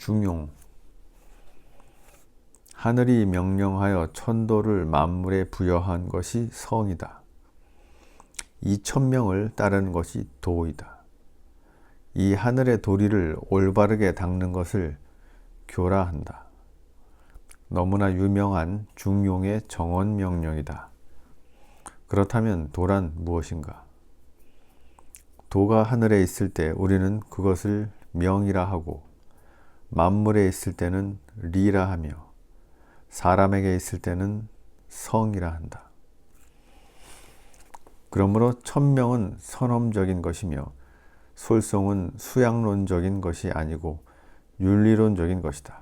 중용. 하늘이 명령하여 천도를 만물에 부여한 것이 성이다. 이 천명을 따르는 것이 도이다. 이 하늘의 도리를 올바르게 닦는 것을 교라 한다. 너무나 유명한 중용의 정언 명령이다. 그렇다면 도란 무엇인가? 도가 하늘에 있을 때 우리는 그것을 명이라 하고, 만물에 있을 때는 리라 하며, 사람에게 있을 때는 성이라 한다. 그러므로 천명은 선험적인 것이며 솔성은 수양론적인 것이 아니고 윤리론적인 것이다.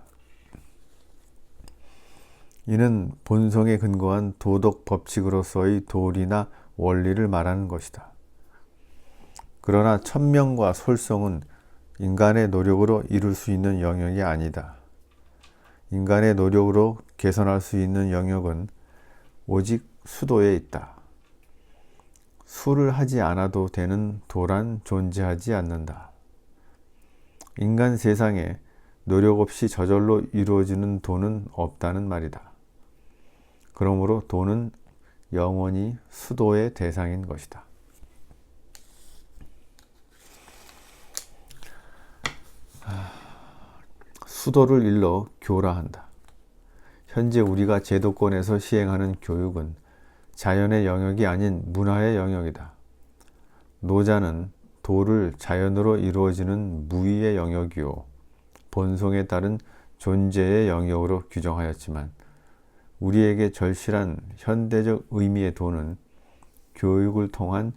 이는 본성에 근거한 도덕 법칙으로서의 도리나 원리를 말하는 것이다. 그러나 천명과 솔성은 인간의 노력으로 이룰 수 있는 영역이 아니다. 인간의 노력으로 개선할 수 있는 영역은 오직 수도에 있다. 수를 하지 않아도 되는 도란 존재하지 않는다. 인간 세상에 노력 없이 저절로 이루어지는 도는 없다는 말이다. 그러므로 도는 영원히 수도의 대상인 것이다. 수도를 일러 교라 한다. 현재 우리가 제도권에서 시행하는 교육은 자연의 영역이 아닌 문화의 영역이다. 노자는 도를 자연으로 이루어지는 무의의 영역이요 본성에 따른 존재의 영역으로 규정하였지만, 우리에게 절실한 현대적 의미의 도는 교육을 통한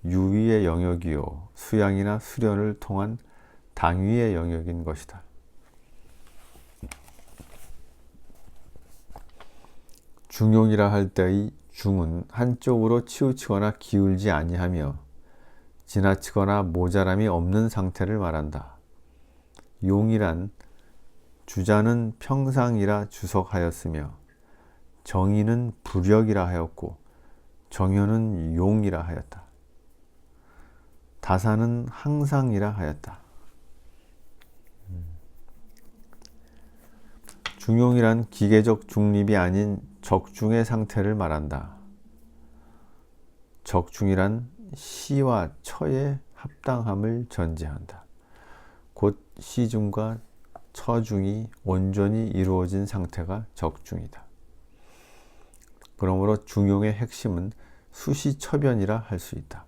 유의의 영역이요 수양이나 수련을 통한 당위의 영역인 것이다. 중용이라 할 때의 중은 한쪽으로 치우치거나 기울지 아니하며 지나치거나 모자람이 없는 상태를 말한다. 용이란 주자는 평상이라 주석하였으며 정의는 부력이라 하였고 정효는 용이라 하였다. 다사는 항상이라 하였다. 중용이란 기계적 중립이 아닌 적중의 상태를 말한다. 적중이란 시와 처의 합당함을 전제한다. 곧 시중과 처중이 온전히 이루어진 상태가 적중이다. 그러므로 중용의 핵심은 수시처변이라 할 수 있다.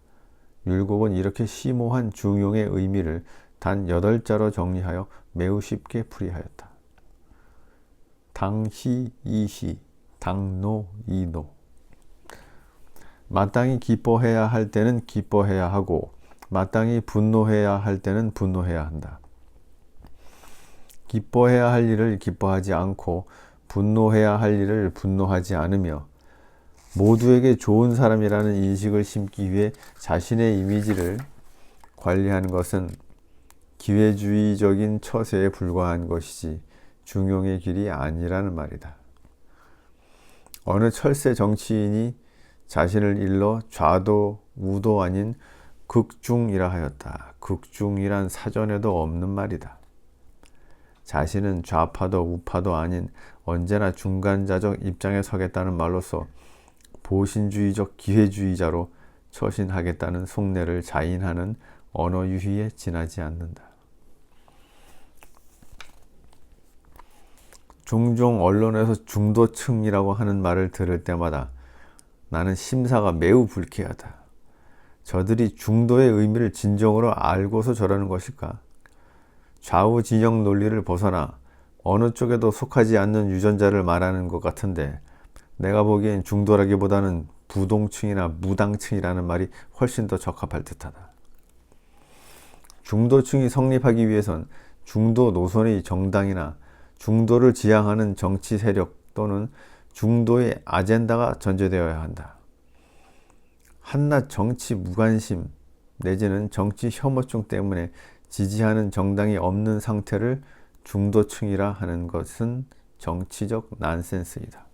율곡은 이렇게 심오한 중용의 의미를 단 8자로 정리하여 매우 쉽게 풀이하였다. 당시, 이시, 당노, 이노. 마땅히 기뻐해야 할 때는 기뻐해야 하고 마땅히 분노해야 할 때는 분노해야 한다. 기뻐해야 할 일을 기뻐하지 않고 분노해야 할 일을 분노하지 않으며 모두에게 좋은 사람이라는 인식을 심기 위해 자신의 이미지를 관리하는 것은 기회주의적인 처세에 불과한 것이지 중용의 길이 아니라는 말이다. 어느 철새 정치인이 자신을 일러 좌도 우도 아닌 극중이라 하였다. 극중이란 사전에도 없는 말이다. 자신은 좌파도 우파도 아닌 언제나 중간자적 입장에 서겠다는 말로서 보신주의적 기회주의자로 처신하겠다는 속내를 자인하는 언어 유희에 지나지 않는다. 종종 언론에서 중도층이라고 하는 말을 들을 때마다 나는 심사가 매우 불쾌하다. 저들이 중도의 의미를 진정으로 알고서 저러는 것일까? 좌우 진영 논리를 벗어나 어느 쪽에도 속하지 않는 유전자를 말하는 것 같은데, 내가 보기엔 중도라기보다는 부동층이나 무당층이라는 말이 훨씬 더 적합할 듯하다. 중도층이 성립하기 위해선 중도 노선의 정당이나 중도를 지향하는 정치 세력 또는 중도의 아젠다가 전제되어야 한다. 한낱 정치 무관심 내지는 정치 혐오증 때문에 지지하는 정당이 없는 상태를 중도층이라 하는 것은 정치적 난센스이다.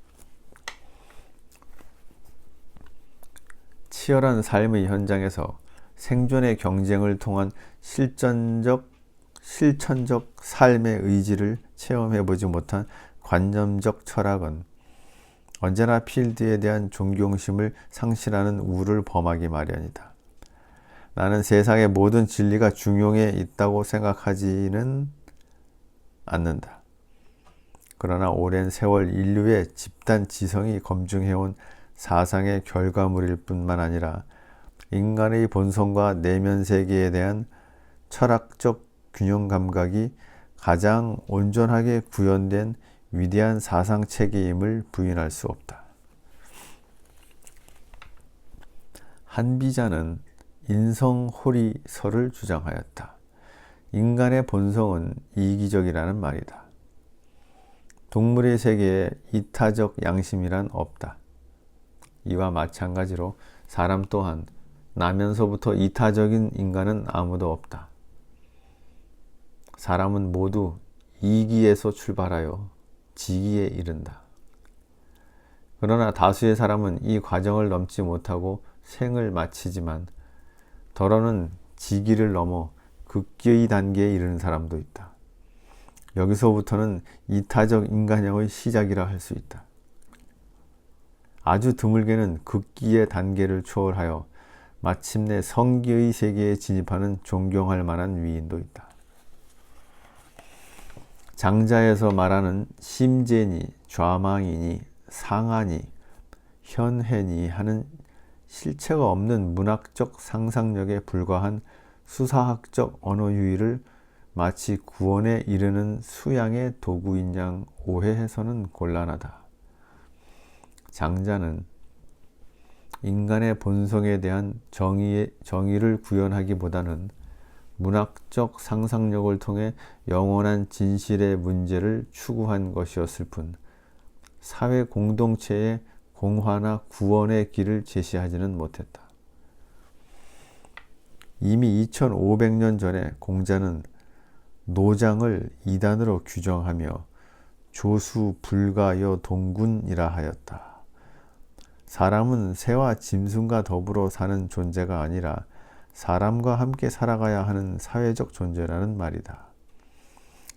치열한 삶의 현장에서 생존의 경쟁을 통한 실전적 실천적 삶의 의지를 체험해보지 못한 관념적 철학은 언제나 필드에 대한 존경심을 상실하는 우를 범하기 마련이다. 나는 세상의 모든 진리가 중용에 있다고 생각하지는 않는다. 그러나 오랜 세월 인류의 집단 지성이 검증해온 사상의 결과물일 뿐만 아니라 인간의 본성과 내면 세계에 대한 철학적 균형 감각이 가장 온전하게 구현된 위대한 사상 체계임을 부인할 수 없다. 한비자는 인성호리설을 주장하였다. 인간의 본성은 이기적이라는 말이다. 동물의 세계에 이타적 양심이란 없다. 이와 마찬가지로 사람 또한 나면서부터 이타적인 인간은 아무도 없다. 사람은 모두 이기에서 출발하여 지기에 이른다. 그러나 다수의 사람은 이 과정을 넘지 못하고 생을 마치지만 더러는 지기를 넘어 극기의 단계에 이르는 사람도 있다. 여기서부터는 이타적 인간형의 시작이라 할 수 있다. 아주 드물게는 극기의 단계를 초월하여 마침내 성기의 세계에 진입하는 존경할 만한 위인도 있다. 장자에서 말하는 심재니, 좌망이니, 상하니, 현해니 하는 실체가 없는 문학적 상상력에 불과한 수사학적 언어 유희를 마치 구원에 이르는 수양의 도구인 양 오해해서는 곤란하다. 장자는 인간의 본성에 대한 정의를 구현하기보다는 문학적 상상력을 통해 영원한 진실의 문제를 추구한 것이었을 뿐 사회 공동체의 공화나 구원의 길을 제시하지는 못했다. 이미 2500년 전에 공자는 노장을 이단으로 규정하며 조수 불가여 동군이라 하였다. 사람은 새와 짐승과 더불어 사는 존재가 아니라 사람과 함께 살아가야 하는 사회적 존재라는 말이다.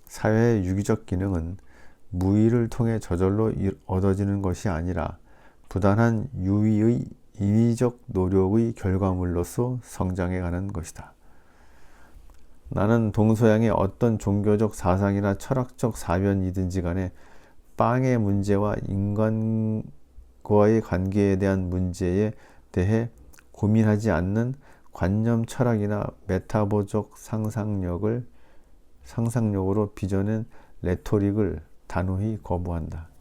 사회의 유기적 기능은 무의를 통해 저절로 얻어지는 것이 아니라 부단한 유의의 인위적 노력의 결과물로서 성장해가는 것이다. 나는 동서양의 어떤 종교적 사상이나 철학적 사변이든지 간에 빵의 문제와 인간과의 관계에 대한 문제에 대해 고민하지 않는 관념 철학이나 메타보적 상상력으로 빚어낸 레토릭을 단호히 거부한다.